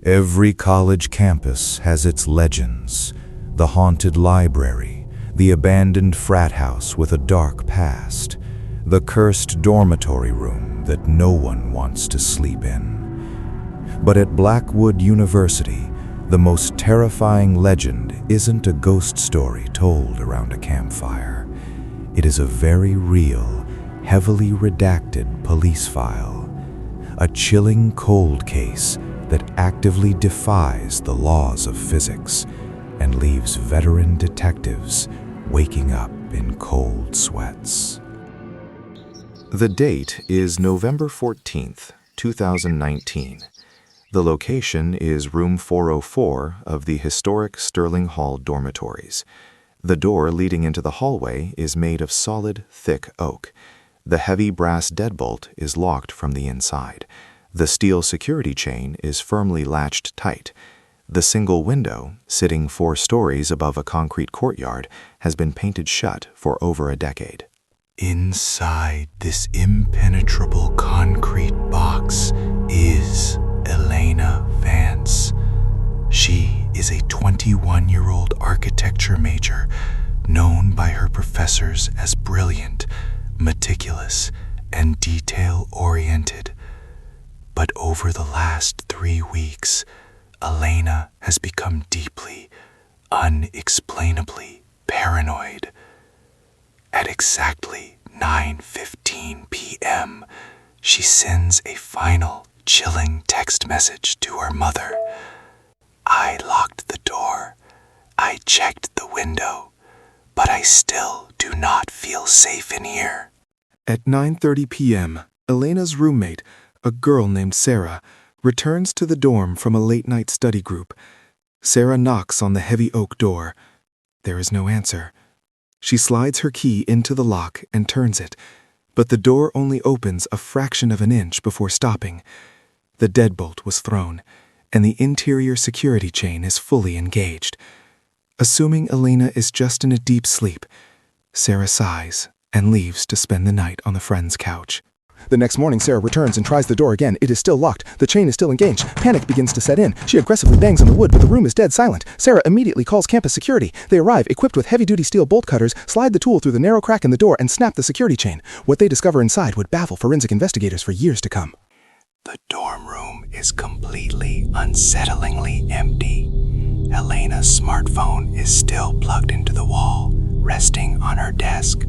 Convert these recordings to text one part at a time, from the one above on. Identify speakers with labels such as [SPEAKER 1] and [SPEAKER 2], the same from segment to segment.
[SPEAKER 1] Every college campus has its legends. The haunted library, the abandoned frat house with a dark past, the cursed dormitory room that no one wants to sleep in. But at Blackwood University, the most terrifying legend isn't a ghost story told around a campfire. It is a very real, heavily redacted police file. A chilling cold case that actively defies the laws of physics and leaves veteran detectives waking up in cold sweats. The date is November 14th, 2019. The location is room 404 of the historic Sterling Hall dormitories. The door leading into the hallway is made of solid, thick oak. The heavy brass deadbolt is locked from the inside. The steel security chain is firmly latched tight. The single window, sitting 4 stories above a concrete courtyard, has been painted shut for over a decade. Inside this impenetrable concrete box is Elena Vance. She is a 21-year-old architecture major, known by her professors as brilliant, meticulous, and detail-oriented. But over the last 3 weeks, Elena has become deeply, unexplainably paranoid. At exactly 9:15 p.m., she sends a final, chilling text message to her mother. "I locked the door. I checked the window, but I still do not feel safe in here."
[SPEAKER 2] At 9:30 p.m., Elena's roommate, a girl named Sarah, returns to the dorm from a late-night study group. Sarah knocks on the heavy oak door. There is no answer. She slides her key into the lock and turns it, but the door only opens a fraction of an inch before stopping. The deadbolt was thrown, and the interior security chain is fully engaged. Assuming Elena is just in a deep sleep, Sarah sighs and leaves to spend the night on the friend's couch. The next morning, Sarah returns and tries the door again. It is still locked. The chain is still engaged. Panic begins to set in. She aggressively bangs on the wood, but the room is dead silent. Sarah immediately calls campus security. They arrive, equipped with heavy-duty steel bolt cutters, slide the tool through the narrow crack in the door, and snap the security chain. What they discover inside would baffle forensic investigators for years to come.
[SPEAKER 3] The dorm room is completely, unsettlingly empty. Elena's smartphone is still plugged into the wall, resting on her desk.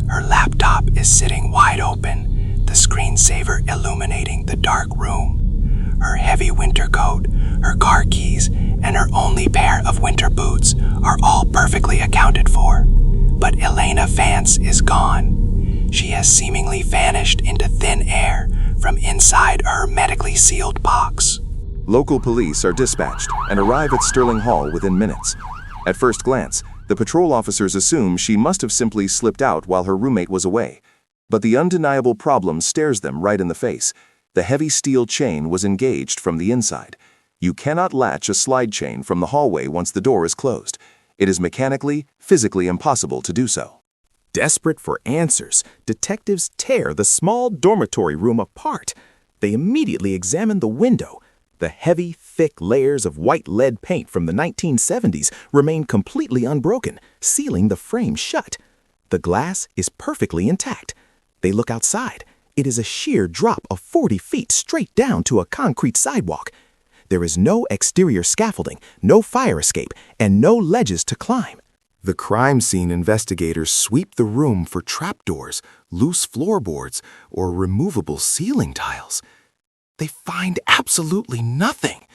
[SPEAKER 3] Her laptop is sitting wide open, the screensaver illuminating the dark room. Her heavy winter coat, her car keys, and her only pair of winter boots are all perfectly accounted for. But Elena Vance is gone. She has seemingly vanished into thin air from inside a hermetically sealed box.
[SPEAKER 4] Local police are dispatched and arrive at Sterling Hall within minutes. At first glance, the patrol officers assume she must have simply slipped out while her roommate was away. But the undeniable problem stares them right in the face. The heavy steel chain was engaged from the inside. You cannot latch a slide chain from the hallway once the door is closed. It is mechanically, physically impossible to do so.
[SPEAKER 5] Desperate for answers, detectives tear the small dormitory room apart. They immediately examine the window. The heavy, thick layers of white lead paint from the 1970s remain completely unbroken, sealing the frame shut. The glass is perfectly intact. They look outside. It is a sheer drop of 40 feet straight down to a concrete sidewalk. There is no exterior scaffolding, no fire escape, and no ledges to climb.
[SPEAKER 2] The crime scene investigators sweep the room for trapdoors, loose floorboards, or removable ceiling tiles. They find absolutely nothing.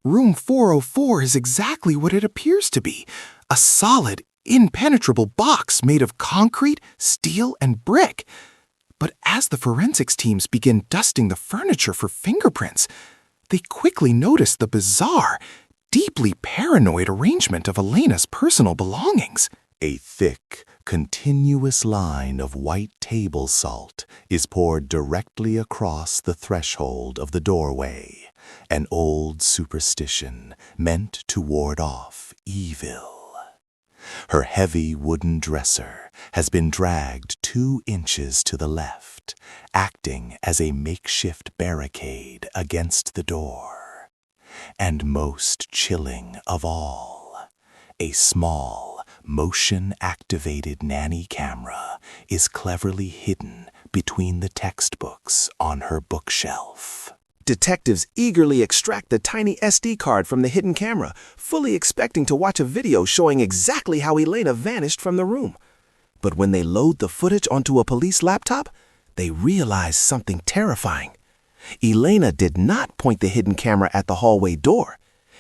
[SPEAKER 2] Room 404 is exactly what it appears to be, a solid, impenetrable box made of concrete, steel, and brick. But as the forensics teams begin dusting the furniture for fingerprints, they quickly notice the bizarre, deeply paranoid arrangement of Elena's personal belongings.
[SPEAKER 1] A thick, continuous line of white table salt is poured directly across the threshold of the doorway, an old superstition meant to ward off evil. Her heavy wooden dresser has been dragged 2 inches to the left, acting as a makeshift barricade against the door.
[SPEAKER 3] And most chilling of all, a small, motion-activated nanny camera is cleverly hidden between the textbooks on her bookshelf.
[SPEAKER 5] Detectives eagerly extract the tiny SD card from the hidden camera, fully expecting to watch a video showing exactly how Elena vanished from the room. But when they load the footage onto a police laptop, they realize something terrifying. Elena did not point the hidden camera at the hallway door.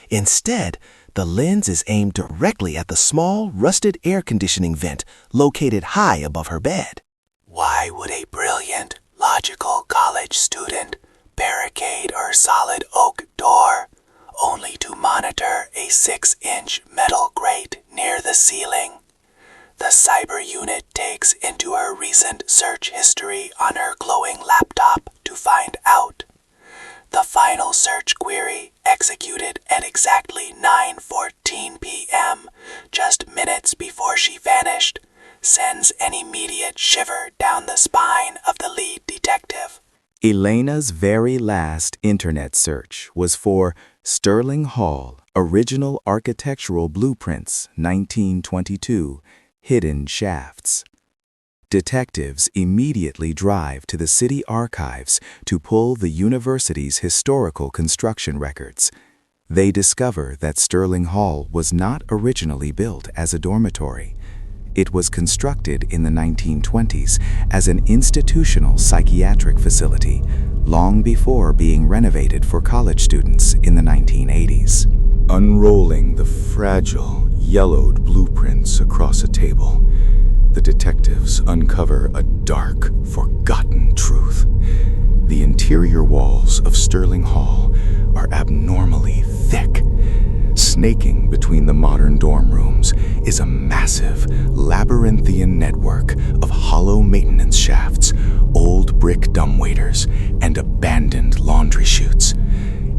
[SPEAKER 5] Instead, the lens is aimed directly at the small, rusted air conditioning vent located high above her bed.
[SPEAKER 3] Why would a brilliant, logical college student barricade her solid oak door only to monitor a 6-inch metal grate near the ceiling? The cyber unit takes into her recent search history on her glowing laptop to find out. The final search query, executed at exactly 9:14 p.m., just minutes before she vanished, sends an immediate shiver down the spine of the lead detective.
[SPEAKER 5] Elena's very last internet search was for Sterling Hall, Original Architectural Blueprints, 1922, Hidden Shafts. Detectives immediately drive to the city archives to pull the university's historical construction records. They discover that Sterling Hall was not originally built as a dormitory. It was constructed in the 1920s as an institutional psychiatric facility, long before being renovated for college students in the 1980s.
[SPEAKER 1] Unrolling the fragile, yellowed blueprints across a table, the detectives uncover a dark, forgotten truth. The interior walls of Sterling Hall are abnormally thick. Snaking between the modern dorm rooms is a massive, labyrinthian network of hollow maintenance shafts, old brick dumbwaiters, and abandoned laundry chutes.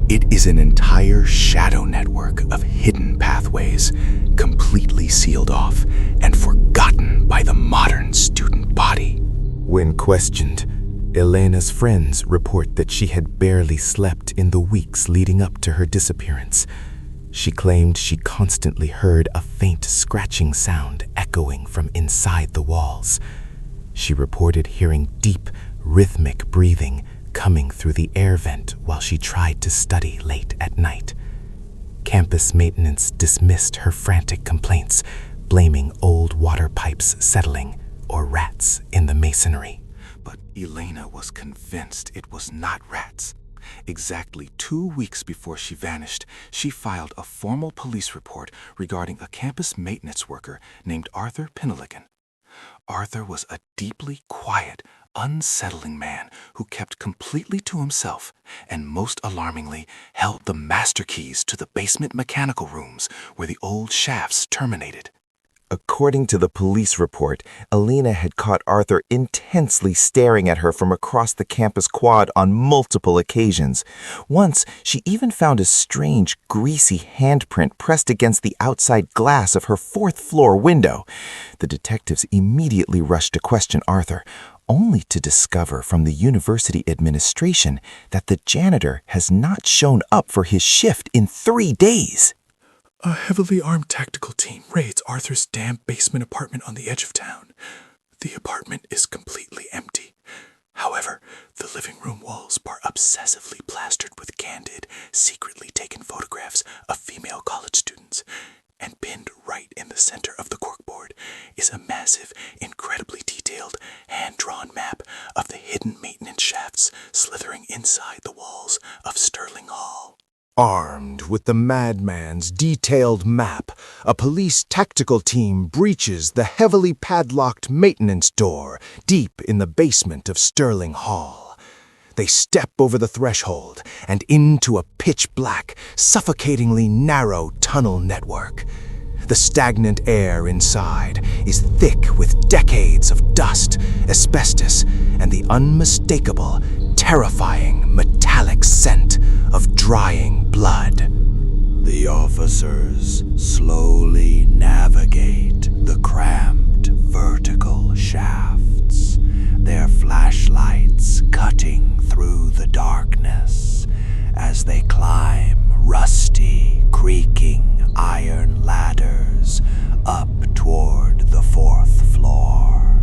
[SPEAKER 1] It is an entire shadow network of hidden pathways, completely sealed off and forgotten by the modern student body.
[SPEAKER 2] When questioned, Elena's friends report that she had barely slept in the weeks leading up to her disappearance. She claimed she constantly heard a faint scratching sound echoing from inside the walls. She reported hearing deep, rhythmic breathing coming through the air vent while she tried to study late at night. Campus maintenance dismissed her frantic complaints, blaming old water pipes settling or rats in the masonry.
[SPEAKER 5] But Elena was convinced it was not rats. Exactly 2 weeks before she vanished, she filed a formal police report regarding a campus maintenance worker named Arthur Penelican. Arthur was a deeply quiet, unsettling man who kept completely to himself and, most alarmingly, held the master keys to the basement mechanical rooms where the old shafts terminated.
[SPEAKER 6] According to the police report, Elena had caught Arthur intensely staring at her from across the campus quad on multiple occasions. Once, she even found a strange, greasy handprint pressed against the outside glass of her 4th-floor window. The detectives immediately rushed to question Arthur, only to discover from the university administration that the janitor has not shown up for his shift in 3 days.
[SPEAKER 2] A heavily armed tactical team raids Arthur's damp basement apartment on the edge of town. The apartment is completely empty. However, the living room walls are obsessively plastered with candid, secretly taken photographs of female college students. And pinned right in the center of the corkboard is a massive, incredibly detailed, hand-drawn map of the hidden maintenance shafts slithering inside the walls of Sterling Hall.
[SPEAKER 7] Armed with the madman's detailed map, a police tactical team breaches the heavily padlocked maintenance door deep in the basement of Sterling Hall. They step over the threshold and into a pitch-black, suffocatingly narrow tunnel network. The stagnant air inside is thick with decades of dust, asbestos, and the unmistakable, terrifying metallic scent of drying blood.
[SPEAKER 3] The officers slowly navigate the cramped vertical shafts, their flashlights cutting through the darkness as they climb rusty, creaking iron ladders up toward the 4th floor.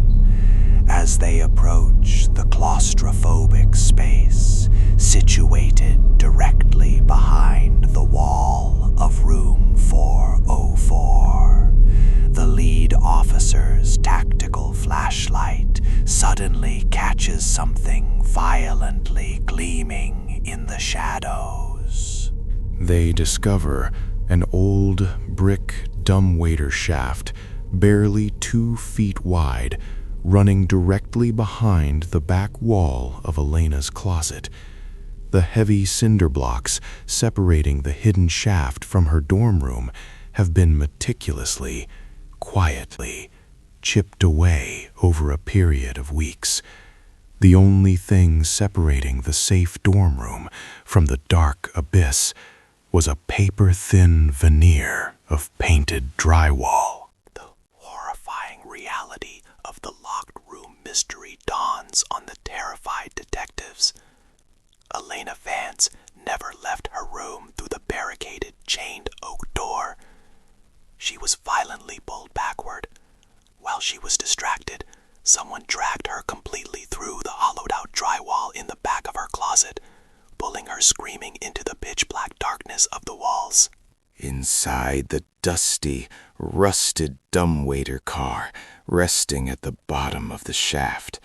[SPEAKER 3] As they approach the claustrophobic space situated directly behind the wall of room 404, the lead officer's tactical flashlight suddenly catches something violently gleaming in the shadows.
[SPEAKER 2] They discover an old brick dumbwaiter shaft, barely 2 feet wide, running directly behind the back wall of Elena's closet. The heavy cinder blocks separating the hidden shaft from her dorm room have been meticulously, quietly chipped away over a period of weeks. The only thing separating the safe dorm room from the dark abyss was a paper-thin veneer of painted drywall.
[SPEAKER 3] The horrifying reality of the locked room mystery dawns on the terrified detectives. Elena Vance never left her room through the barricaded, chained oak door. She was violently pulled backward. While she was distracted, someone dragged her completely through the hollowed-out drywall in the back of her closet, pulling her screaming into the pitch-black darkness of the walls.
[SPEAKER 6] Inside the dusty, rusted dumbwaiter car, resting at the bottom of the shaft,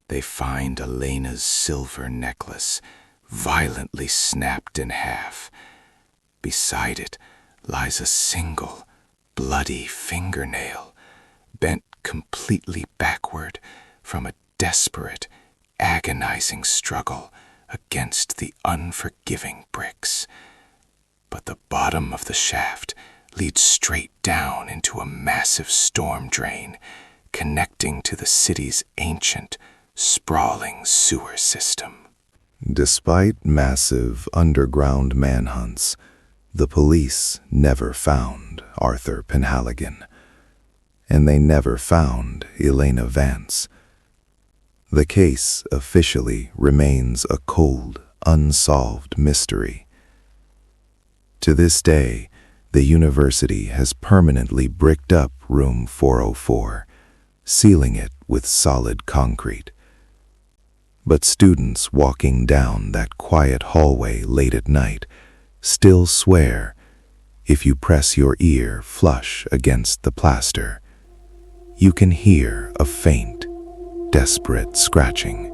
[SPEAKER 6] they find Elena's silver necklace, violently snapped in half. Beside it lies a single, bloody fingernail, bent completely backward from a desperate, agonizing struggle against the unforgiving bricks. But the bottom of the shaft leads straight down into a massive storm drain, connecting to the city's ancient, sprawling sewer system.
[SPEAKER 1] Despite massive underground manhunts, the police never found Arthur Penhaligon, and they never found Elena Vance. The case officially remains a cold, unsolved mystery. To this day, the university has permanently bricked up room 404, sealing it with solid concrete. But students walking down that quiet hallway late at night still swear, if you press your ear flush against the plaster, you can hear a faint, desperate scratching.